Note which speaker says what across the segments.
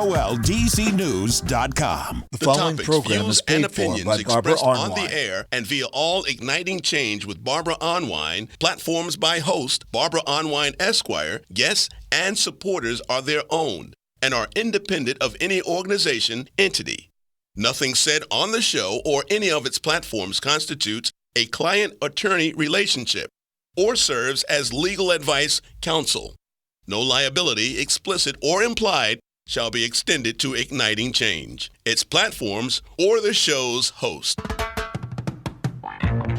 Speaker 1: WOLDCnews.com.
Speaker 2: The following
Speaker 3: topics,
Speaker 2: program
Speaker 3: views,
Speaker 2: is paid
Speaker 3: and
Speaker 2: for
Speaker 3: opinions
Speaker 2: by Barbara
Speaker 3: expressed on
Speaker 2: Arnwine.
Speaker 3: the air and via All Igniting Change with Barbara Arnwine, platforms by host Barbara Arnwine Esquire, guests, and supporters are their own and are independent of any organization, entity. Nothing said on the show or any of its platforms constitutes a client-attorney relationship or serves as legal advice counsel. No liability, explicit or implied, shall be extended to Igniting Change, its platforms, or the show's host.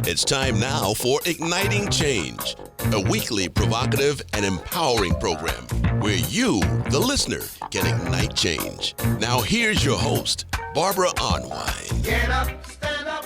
Speaker 3: It's time now for Igniting Change, a weekly provocative and empowering program where you, the listener, can ignite change. Now here's your host, Barbara Arnwine.
Speaker 4: Get up, stand up.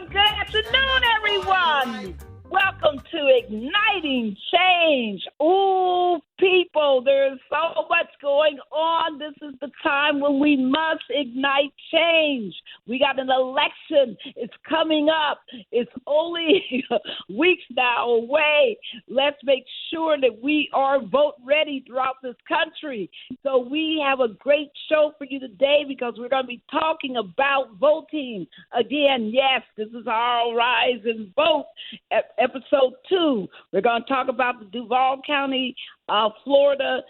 Speaker 5: Good afternoon, everyone. Welcome to Igniting Change. Ooh, people, there's so much going on. This is the time when we must ignite change. We got an election. It's coming up. It's only weeks now away. Let's make sure that we are vote ready throughout this country. So we have a great show for you today because we're going to be talking about voting. Again, yes, this is our Rise and Vote. Episode 2, we're going to talk about the Duval County, Florida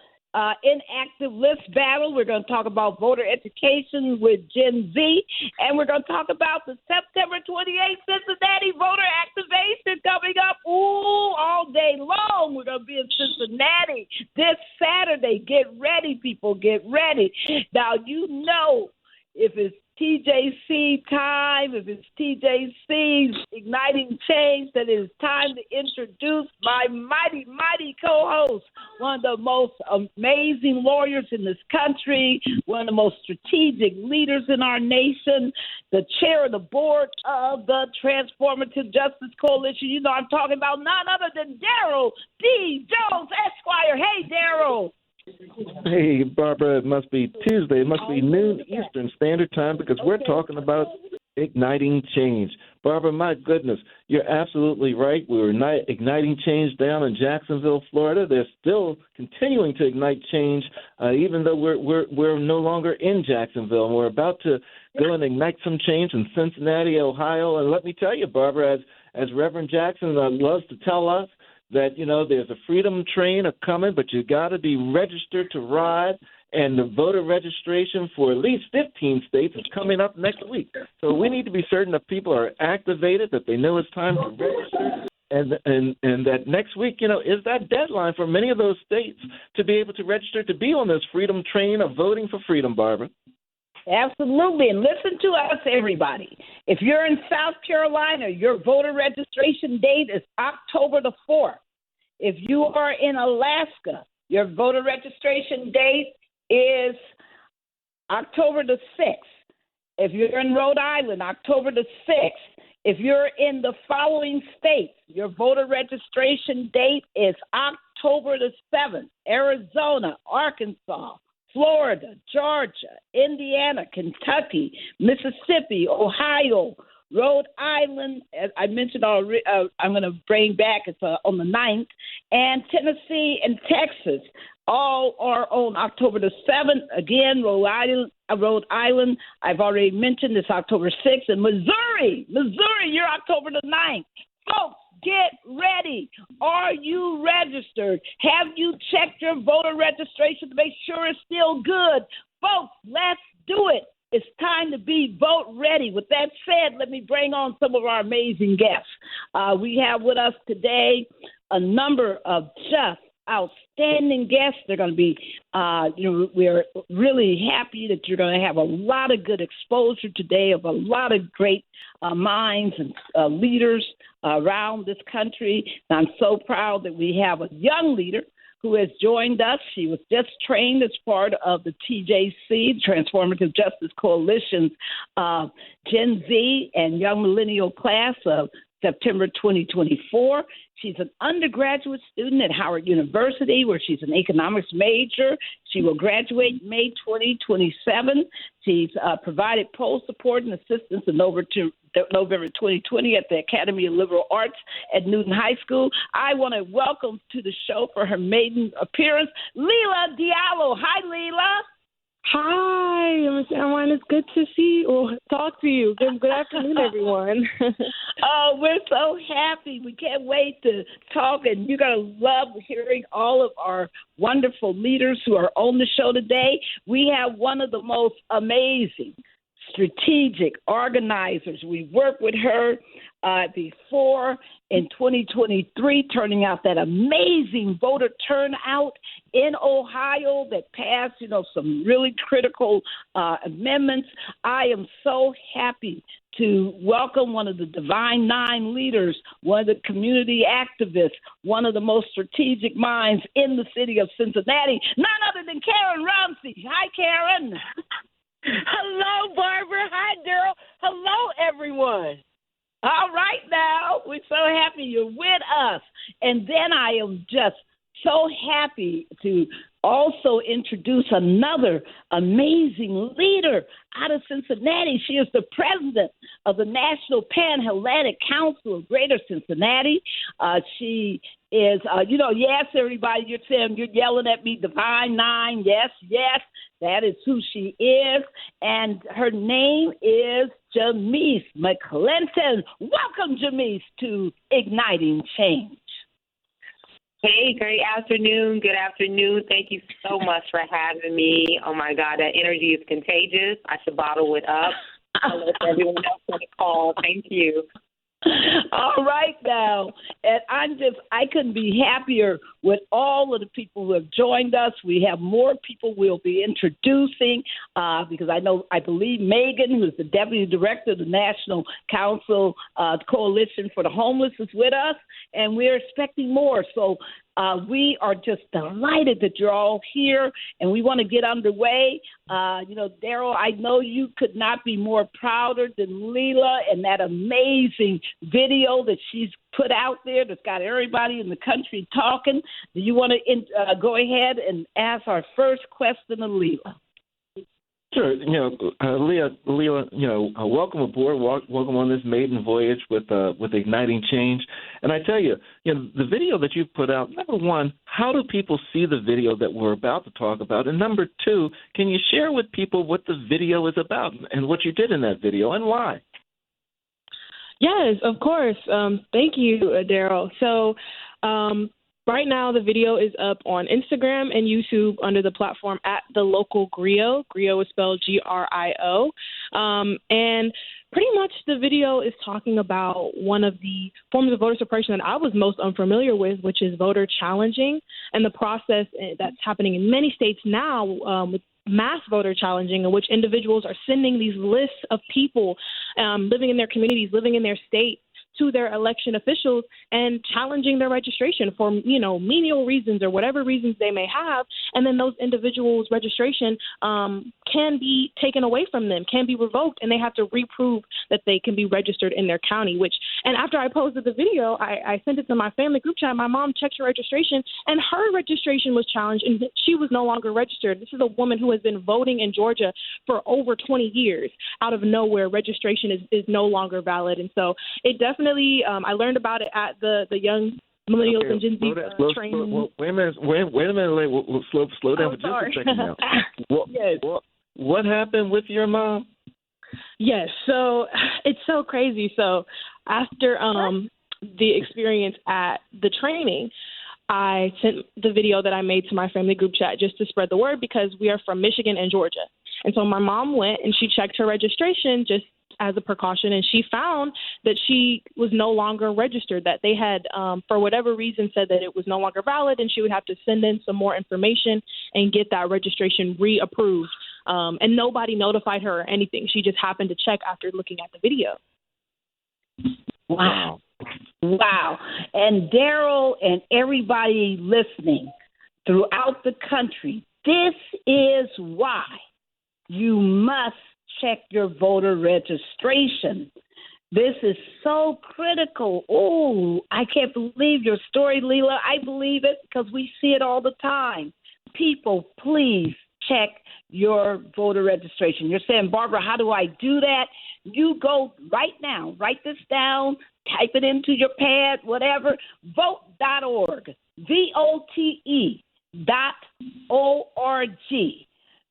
Speaker 5: inactive list battle. We're going to talk about voter education with Gen Z, and we're going to talk about the September 28th Cincinnati voter activation coming up. Ooh, all day long. We're going to be in Cincinnati this Saturday. Get ready, people. Get ready. Now, you know, if it's TJC time, if it's TJC's Igniting Change, that it is time to introduce my mighty, mighty co-host, one of the most amazing lawyers in this country, one of the most strategic leaders in our nation, the chair of the board of the Transformative Justice Coalition. You know I'm talking about none other than Daryl D. Jones, Esquire. Hey, Daryl.
Speaker 6: Hey, Barbara, it must be Tuesday. It must be noon Eastern Standard Time because we're talking about igniting change. Barbara, my goodness, you're absolutely right. We were igniting change down in Jacksonville, Florida. They're still continuing to ignite change, even though we're no longer in Jacksonville. And we're about to go and ignite some change in Cincinnati, Ohio. And let me tell you, Barbara, as Reverend Jackson loves to tell us, that, you know, there's a freedom train coming, but you got to be registered to ride, and the voter registration for at least 15 states is coming up next week. So we need to be certain that people are activated, that they know it's time to register, and that next week, you know, is that deadline for many of those states to be able to register to be on this freedom train of voting for freedom, Barbara.
Speaker 5: Absolutely. And listen to us, everybody. If you're in South Carolina, your voter registration date is October the 4th. If you are in Alaska, your voter registration date is October the 6th. If you're in Rhode Island, October the 6th. If you're in the following states, your voter registration date is October the 7th. Arizona, Arkansas, Florida, Georgia, Indiana, Kentucky, Mississippi, Ohio, Rhode Island, as I mentioned already, I'm going to bring back, it's on the 9th, and Tennessee and Texas all are on October the 7th. Again, Rhode Island, I've already mentioned, it's October 6th. And Missouri, you're October the 9th. Folks, get ready. Are you registered? Have you checked your voter registration to make sure it's still good? Folks, let's do it. It's time to be vote ready. With that said, let me bring on some of our amazing guests. We have with us today a number of just outstanding guests. They're going to be, we're really happy that you're going to have a lot of good exposure today of a lot of great minds and leaders around this country. And I'm so proud that we have a young leader who has joined us. She was just trained as part of the TJC, Transformative Justice Coalition's Gen Z and Young Millennial class of September 2024. She's an undergraduate student at Howard University, where she's an economics major. She will graduate May 2027. She's provided poll support and assistance in November 2020 at the Academy of Liberal Arts at Newton High School. I want to welcome to the show for her maiden appearance, Leila Diallo. Hi, Leila.
Speaker 1: everyone. It's good to see or talk to you. Good afternoon, everyone.
Speaker 5: Oh, we're so happy. We can't wait to talk, and you're going to love hearing all of our wonderful leaders who are on the show today. We have one of the most amazing strategic organizers. We worked with her before in 2023, turning out that amazing voter turnout in Ohio that passed, some really critical amendments. I am so happy to welcome one of the Divine Nine leaders, one of the community activists, one of the most strategic minds in the city of Cincinnati, none other than Karen Rumsey. Hi, Karen.
Speaker 2: Hello, Barbara. Hi, Daryl. Hello, everyone.
Speaker 5: All right now. We're so happy you're with us. And then I am just so happy to also introduce another amazing leader out of Cincinnati. She is the president of the National Pan-Hellenic Council of Greater Cincinnati. She is, yes, everybody, you're yelling at me, Divine Nine. Yes, that is who she is. And her name is Jaimyce McClinton. Welcome, Jaimyce, to Igniting Change.
Speaker 4: Hey, great afternoon. Good afternoon. Thank you so much for having me. Oh, my God, that energy is contagious. I should bottle it up. I'll let everyone else on the call. Thank you.
Speaker 5: All right now. And I couldn't be happier with all of the people who have joined us. We have more people we'll be introducing because I believe Megan, who's the Deputy Director of the National Council Coalition for the Homeless, is with us, and we're expecting more. So we are just delighted that you're all here, and we want to get underway. Daryl, I know you could not be more prouder than Leila and that amazing video that she's put out there that's got everybody in the country talking. Do you want to go ahead and ask our first question of Leila?
Speaker 6: Sure. Leila, welcome aboard. Welcome on this maiden voyage with Igniting Change. And I tell you, the video that you've put out, number one, how do people see the video that we're about to talk about? And number two, can you share with people what the video is about and what you did in that video and why?
Speaker 1: Yes, of course. Thank you, Daryl. So right now the video is up on Instagram and YouTube under the platform at The Local Griot. Griot is spelled Grio. And pretty much the video is talking about one of the forms of voter suppression that I was most unfamiliar with, which is voter challenging, and the process that's happening in many states now with mass voter challenging, in which individuals are sending these lists of people living in their communities, living in their state, to their election officials and challenging their registration for, menial reasons or whatever reasons they may have. And then those individuals' registration can be taken away from them, can be revoked, and they have to reprove that they can be registered in their county, and after I posted the video, I sent it to my family group chat. My mom checked her registration, and her registration was challenged, and she was no longer registered. This is a woman who has been voting in Georgia for over 20 years. Out of nowhere, registration is no longer valid. And so it definitely, I learned about it at the Young Millennials and Gen Z training.
Speaker 6: Wait a minute. Slow down for just a second now. What happened with your mom?
Speaker 1: Yes, so it's so crazy. So after the experience at the training, I sent the video that I made to my family group chat just to spread the word because we are from Michigan and Georgia. And so my mom went and she checked her registration just as a precaution, and she found that she was no longer registered, that they had, for whatever reason, said that it was no longer valid, and she would have to send in some more information and get that registration reapproved. And nobody notified her or anything. She just happened to check after looking at the video.
Speaker 5: Wow. And Daryl and everybody listening throughout the country, this is why you must check your voter registration. This is so critical. Oh, I can't believe your story, Leila. I believe it because we see it all the time. People, please check your voter registration. You're saying, Barbara, how do I do that? You go right now, write this down, type it into your pad, whatever, vote.org, VOTE.org.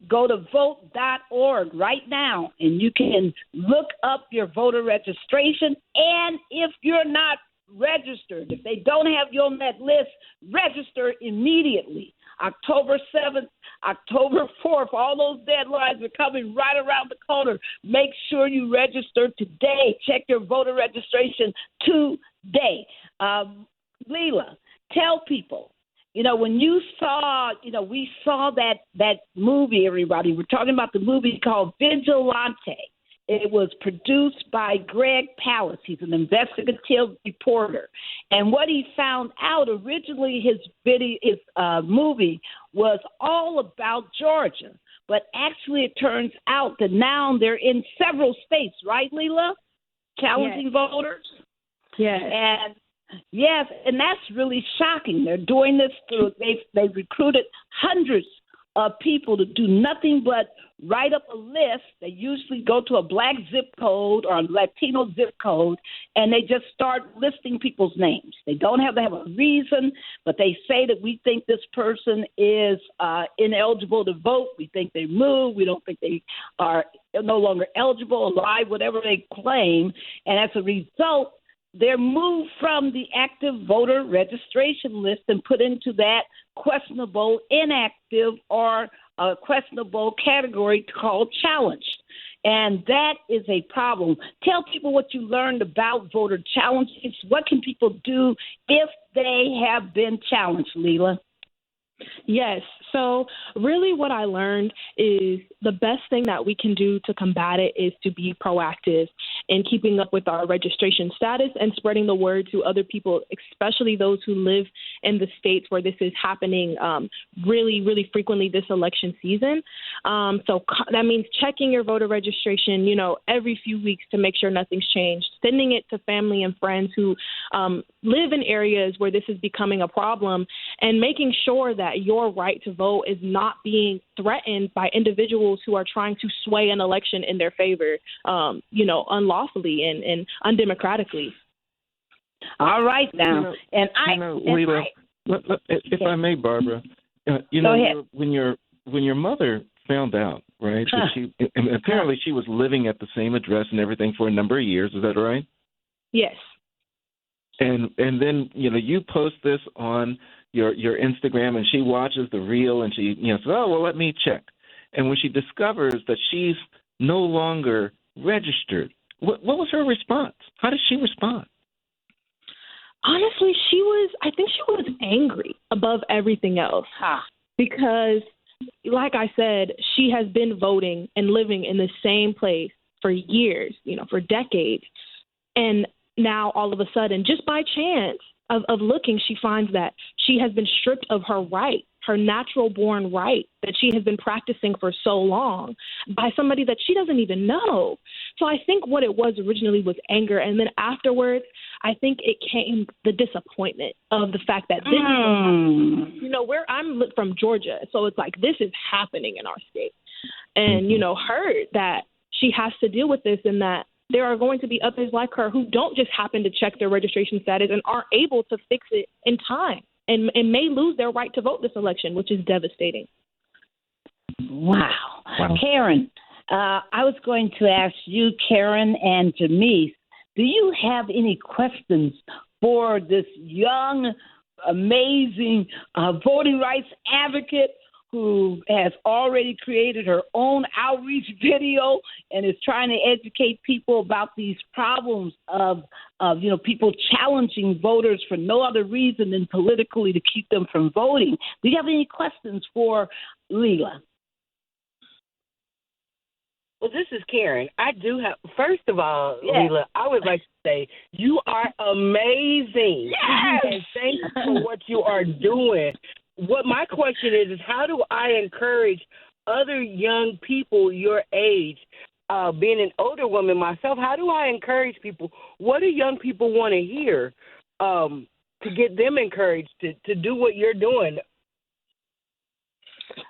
Speaker 5: go to vote.org right now, and you can look up your voter registration. And if you're not registered, if they don't have you on that list, register immediately. October 7th, October 4th, all those deadlines are coming right around the corner. Make sure you register today. Check your voter registration today. Leila, tell people, when you saw, we saw that movie, everybody. We're talking about the movie called Vigilante. It was produced by Greg Palast. He's an investigative reporter. And what he found out, originally his movie was all about Georgia. But actually it turns out that now they're in several states, right, Leila? Challenging voters?
Speaker 1: Yes.
Speaker 5: And yes, and that's really shocking. They're doing this through, they've recruited hundreds of people to do nothing but write up a list. They usually go to a black zip code or a Latino zip code, and they just start listing people's names. They don't have to have a reason, but they say that we think this person is ineligible to vote. We think they moved. We don't think they are no longer eligible, alive, whatever they claim. And as a result, they're moved from the active voter registration list and put into that questionable, inactive, or questionable category called challenged. And that is a problem. Tell people what you learned about voter challenges. What can people do if they have been challenged, Leila?
Speaker 1: Yes. So really what I learned is the best thing that we can do to combat it is to be proactive in keeping up with our registration status and spreading the word to other people, especially those who live in the states where this is happening really, really frequently this election season. So that means checking your voter registration, every few weeks to make sure nothing's changed, sending it to family and friends who live in areas where this is becoming a problem, and making sure that your right to vote is not being threatened by individuals who are trying to sway an election in their favor, unlawfully and undemocratically.
Speaker 5: All right now.
Speaker 6: Leila, if I may, Barbara,
Speaker 5: Go ahead.
Speaker 6: when your mother found out, right, that and apparently she was living at the same address and everything for a number of years, is that right?
Speaker 1: Yes.
Speaker 6: And then, you post this on your Instagram, and she watches the reel, and she, says, oh, well, let me check. And when she discovers that she's no longer registered, what was her response? How did she respond?
Speaker 1: Honestly, I think she was angry above everything else. Because, like I said, she has been voting and living in the same place for years, for decades. And now, all of a sudden, just by chance of looking, she finds that she has been stripped of her right, her natural-born right that she has been practicing for so long by somebody that she doesn't even know. So I think what it was originally was anger, and then afterwards, I think it came the disappointment of the fact that this is, where I'm from Georgia, so it's like this is happening in our state. And, heard that she has to deal with this and that there are going to be others like her who don't just happen to check their registration status and aren't able to fix it in time and may lose their right to vote this election, which is devastating.
Speaker 5: Wow. Karen, I was going to ask you, Karen and Jaimyce, do you have any questions for this young, amazing voting rights advocate who has already created her own outreach video and is trying to educate people about these problems of people challenging voters for no other reason than politically to keep them from voting? Do you have any questions for Leila?
Speaker 2: Well, this is Karen. I do have, first of all, Leila, I would like to say you are amazing.
Speaker 5: Yes!
Speaker 2: And thank you for what you are doing. What my question is how do I encourage other young people your age, being an older woman myself, how do I encourage people? What do young people want to hear to get them encouraged to do what you're doing?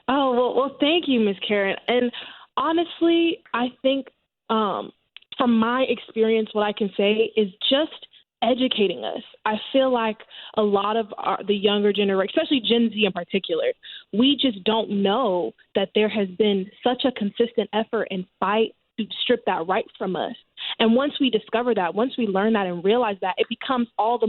Speaker 1: Oh, well, thank you, Miss Karen. And honestly, I think from my experience, what I can say is just educating us. I feel like a lot of the younger generation, especially Gen Z in particular, we just don't know that there has been such a consistent effort and fight to strip that right from us. And once we discover that, once we learn that and realize that, it becomes all the